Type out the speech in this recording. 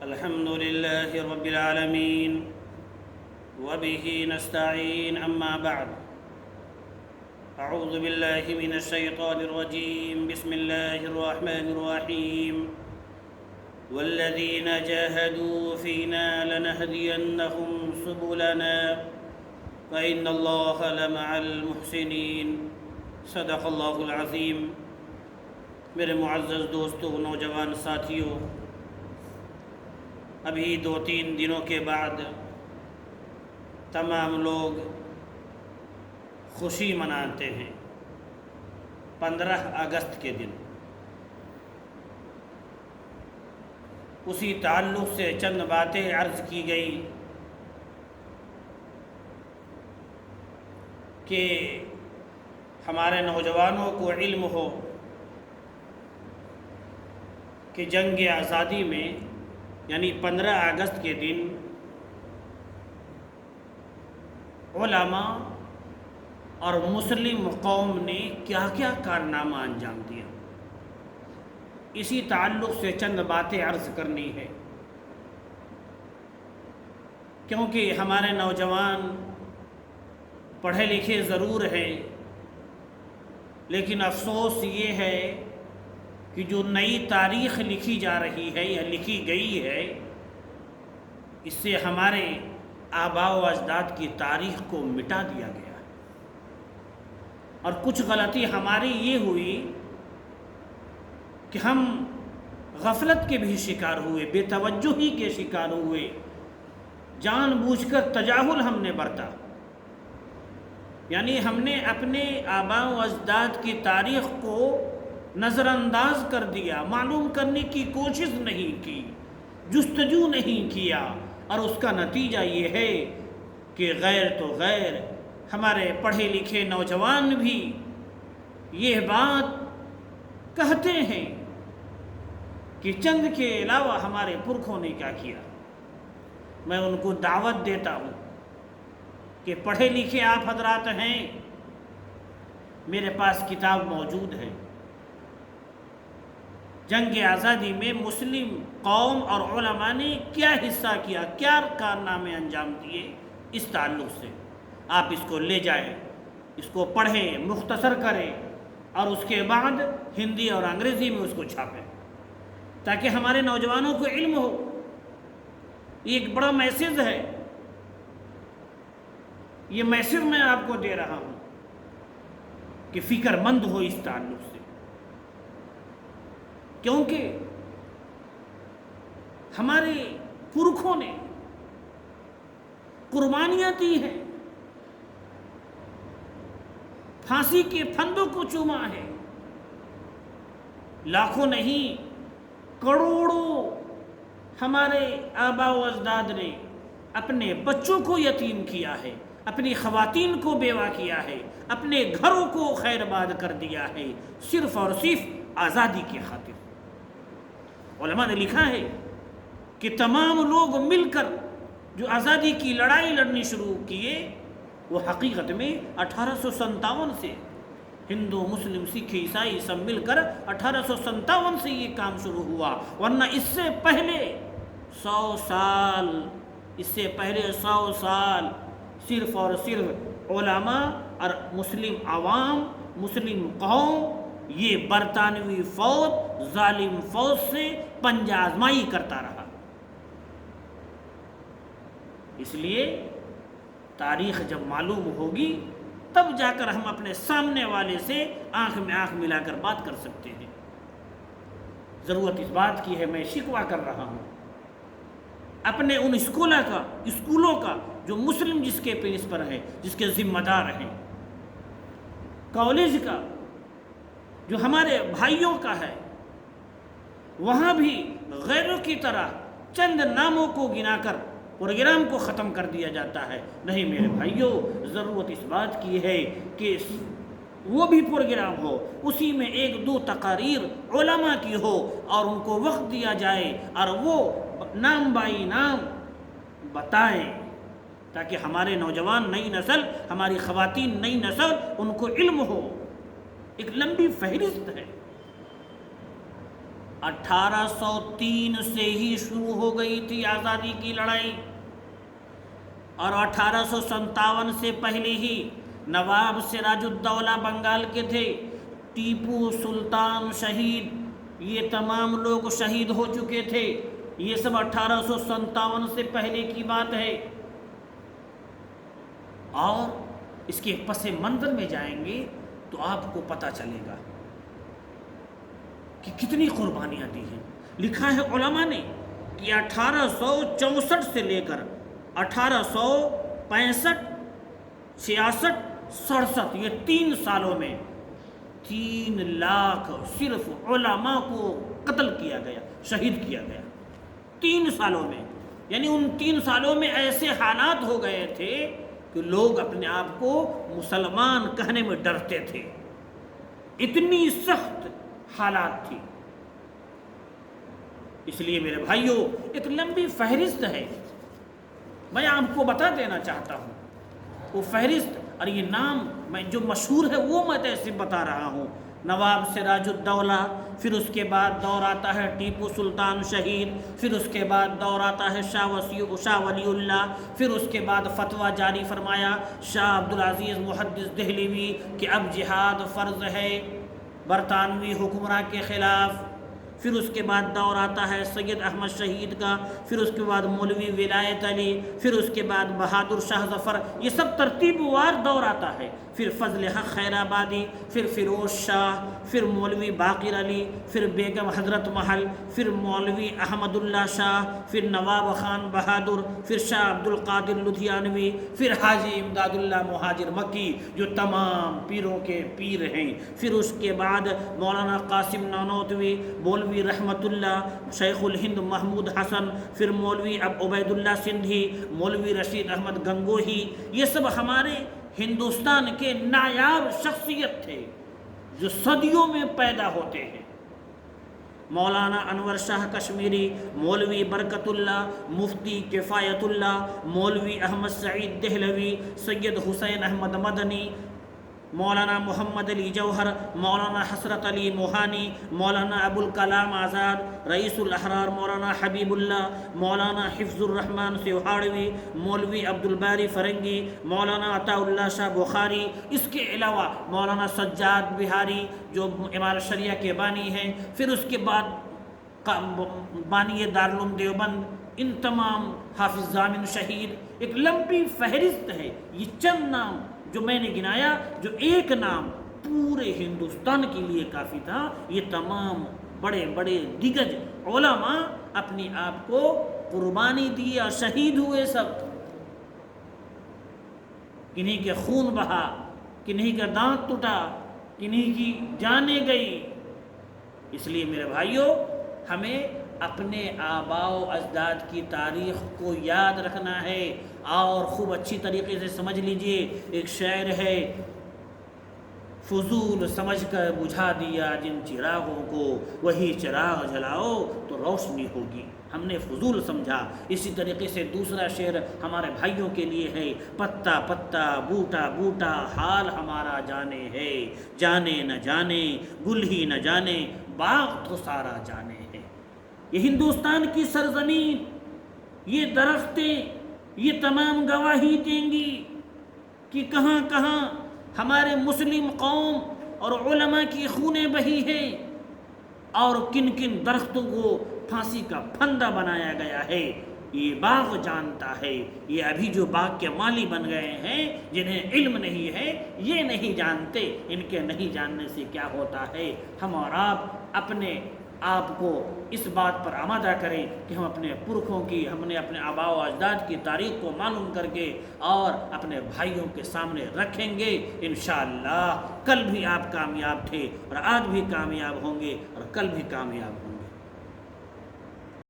الحمد لله رب العالمين وبه نستعين أما بعد أعوذ بالله من الشيطان الرجيم بسم الله الرحمن الرحيم والذين جاهدوا فينا لنهدينهم سبلنا وإن الله لمع المحسنين صدق اللہ العظیم۔ میرے معزز دوستو، نوجوان ساتھیوں، ابھی 2-3 دنوں کے بعد تمام لوگ خوشی مناتے ہیں 15 اگست کے دن۔ اسی تعلق سے چند باتیں عرض کی گئی کہ ہمارے نوجوانوں کو علم ہو کہ جنگ آزادی میں یعنی 15 اگست کے دن علماء اور مسلم قوم نے کیا کیا کارنامہ انجام دیا۔ اسی تعلق سے چند باتیں عرض کرنی ہے، کیونکہ ہمارے نوجوان پڑھے لکھے ضرور ہیں، لیکن افسوس یہ ہے کہ جو نئی تاریخ لکھی جا رہی ہے یا لکھی گئی ہے، اس سے ہمارے آباء و اجداد کی تاریخ کو مٹا دیا گیا۔ اور کچھ غلطی ہماری یہ ہوئی کہ ہم غفلت کے بھی شکار ہوئے، بے توجہی کے شکار ہوئے، جان بوجھ کر تجاہل ہم نے برتا، یعنی ہم نے اپنے آباء و اجداد کی تاریخ کو نظر انداز کر دیا، معلوم کرنے کی کوشش نہیں کی، جستجو نہیں کیا، اور اس کا نتیجہ یہ ہے کہ غیر تو غیر ہمارے پڑھے لکھے نوجوان بھی یہ بات کہتے ہیں کہ چند کے علاوہ ہمارے پرکھوں نے کیا کیا۔ میں ان کو دعوت دیتا ہوں کہ پڑھے لکھے آپ حضرات ہیں، میرے پاس کتاب موجود ہے، جنگ آزادی میں مسلم قوم اور علماء نے کیا حصہ کیا، کیا کارنامے انجام دیے، اس تعلق سے آپ اس کو لے جائیں، اس کو پڑھیں، مختصر کریں، اور اس کے بعد ہندی اور انگریزی میں اس کو چھاپیں تاکہ ہمارے نوجوانوں کو علم ہو۔ یہ ایک بڑا میسج ہے، یہ میسج میں آپ کو دے رہا ہوں کہ فکر مند ہو اس تعلق سے، کیونکہ ہمارے پرکھوں نے قربانیاں دی ہیں، پھانسی کے پھندوں کو چوما ہے، لاکھوں نہیں کروڑوں ہمارے آباء و اجداد نے اپنے بچوں کو یتیم کیا ہے، اپنی خواتین کو بیوہ کیا ہے، اپنے گھروں کو خیر آباد کر دیا ہے، صرف اور صرف آزادی کی خاطر۔ علماء نے لکھا ہے کہ تمام لوگ مل کر جو آزادی کی لڑائی لڑنی شروع کیے، وہ حقیقت میں 1857 سے ہندو مسلم سکھ عیسائی سب مل کر 1857 سے یہ کام شروع ہوا، ورنہ اس سے پہلے 100 سال صرف اور صرف علماء اور مسلم عوام، مسلم قوم یہ برطانوی فوج، ظالم فوج سے پنجہ آزمائی کرتا رہا۔ اس لیے تاریخ جب معلوم ہوگی تب جا کر ہم اپنے سامنے والے سے آنکھ میں آنکھ ملا کر بات کر سکتے ہیں۔ ضرورت اس بات کی ہے، میں شکوہ کر رہا ہوں اپنے ان اسکولوں کا جو مسلم جس کے پیس پر ہے، جس کے ذمہ دار ہیں، کالج کا جو ہمارے بھائیوں کا ہے، وہاں بھی غیروں کی طرح چند ناموں کو گنا کر پروگرام کو ختم کر دیا جاتا ہے۔ نہیں میرے بھائیوں، ضرورت اس بات کی ہے کہ وہ بھی پروگرام ہو، اسی میں 1-2 تقاریر علماء کی ہو اور ان کو وقت دیا جائے اور وہ نام بائی نام بتائیں، تاکہ ہمارے نوجوان، نئی نسل، ہماری خواتین، نئی نسل، ان کو علم ہو۔ ایک لمبی فہرست ہے، 1803 سے ہی شروع ہو گئی تھی آزادی کی لڑائی، اور 1857 سے پہلے ہی نواب سراج الدولہ بنگال کے تھے، ٹیپو سلطان شہید، یہ تمام لوگ شہید ہو چکے تھے۔ یہ سب 1857 سے پہلے کی بات ہے، اور اس کے پس منظر میں جائیں گے تو آپ کو پتہ چلے گا کہ کتنی قربانیاں دی ہیں۔ لکھا ہے علماء نے کہ 1864 سے لے کر 1865، 66، 67 یہ 3 سالوں میں 3 لاکھ صرف علماء کو قتل کیا گیا، شہید کیا گیا 3 سالوں میں۔ یعنی ان 3 سالوں میں ایسے حالات ہو گئے تھے کہ لوگ اپنے آپ کو مسلمان کہنے میں ڈرتے تھے، اتنی سخت حالات تھی۔ اس لیے میرے بھائیوں، ایک لمبی فہرست ہے، میں آپ کو بتا دینا چاہتا ہوں وہ فہرست، اور یہ نام میں جو مشہور ہے وہ میں ایسے بتا رہا ہوں۔ نواب سراج الدولہ، پھر اس کے بعد دور آتا ہے ٹیپو سلطان شہید، پھر اس کے بعد دور آتا ہے شاہ ولی اللہ، پھر اس کے بعد فتویٰ جاری فرمایا شاہ عبدالعزیز محدث دہلوی کہ اب جہاد فرض ہے برطانوی حکمراں کے خلاف۔ پھر اس کے بعد دور آتا ہے سید احمد شہید کا، پھر اس کے بعد مولوی ولایت علی، پھر اس کے بعد بہادر شاہ ظفر، یہ سب ترتیب وار دور آتا ہے۔ پھر فضل حق خیر آبادی، پھر فیروز شاہ، پھر مولوی باقر علی، پھر بیگم حضرت محل، پھر مولوی احمد اللہ شاہ، پھر نواب خان بہادر، پھر شاہ عبد القادر لدھیانوی، پھر حاجی امداد اللہ مہاجر مکی جو تمام پیروں کے پیر ہیں، پھر اس کے بعد مولانا قاسم نانوتوی، مولوی رحمت اللہ، شیخ الہند محمود حسن، پھر مولوی عبید اللہ سندھی، مولوی رشید احمد گنگوہی، یہ سب ہمارے ہندوستان کے نایاب شخصیت تھے جو صدیوں میں پیدا ہوتے ہیں۔ مولانا انور شاہ کشمیری، مولوی برکت اللہ، مفتی کفایت اللہ، مولوی احمد سعید دہلوی، سید حسین احمد مدنی، مولانا محمد علی جوہر، مولانا حسرت علی موہانی، مولانا ابوالکلام آزاد، رئیس الاحرار مولانا حبیب اللہ، مولانا حفظ الرحمن سیوہاڑوی، مولوی عبدالباری فرنگی، مولانا عطا اللہ شاہ بخاری، اس کے علاوہ مولانا سجاد بہاری جو امارت شریعہ کے بانی ہیں، پھر اس کے بعد بانی دارالعلوم دیوبند، ان تمام حافظ ضامن شہید، ایک لمبی فہرست ہے۔ یہ چند نام جو میں نے گنایا، جو ایک نام پورے ہندوستان کے لیے کافی تھا، یہ تمام بڑے بڑے دگج علماء اپنی آپ کو قربانی دی اور شہید ہوئے۔ سب کنہیں کے خون بہا، کنہیں کا دانت ٹوٹا، کنہیں کی جانیں گئی۔ اس لیے میرے بھائیوں، ہمیں اپنے آباء و اجداد کی تاریخ کو یاد رکھنا ہے، اور خوب اچھی طریقے سے سمجھ لیجئے۔ ایک شعر ہے، فضول سمجھ کر بجھا دیا جن چراغوں کو، وہی چراغ جلاؤ تو روشنی ہوگی۔ ہم نے فضول سمجھا۔ اسی طریقے سے دوسرا شعر ہمارے بھائیوں کے لیے ہے، پتا پتا بوٹا بوٹا حال ہمارا جانے ہے، جانے نہ جانے گل ہی نہ جانے باغ تو سارا جانے ہے۔ یہ ہندوستان کی سرزمین، یہ درختیں، یہ تمام گواہی دیں گی کہ کہاں کہاں ہمارے مسلم قوم اور علماء کی خونیں بہی ہیں، اور کن کن درختوں کو پھانسی کا پھندا بنایا گیا ہے۔ یہ باغ جانتا ہے۔ یہ ابھی جو باغ کے مالی بن گئے ہیں، جنہیں علم نہیں ہے، یہ نہیں جانتے ان کے نہیں جاننے سے کیا ہوتا ہے۔ ہم اور آپ اپنے آپ کو اس بات پر آمادہ کریں کہ ہم اپنے پرکھوں کی، ہم نے اپنے آباء و اجداد کی تاریخ کو معلوم کر کے اور اپنے بھائیوں کے سامنے رکھیں گے۔ انشاءاللہ کل بھی آپ کامیاب تھے، اور آج بھی کامیاب ہوں گے، اور کل بھی کامیاب ہوں گے۔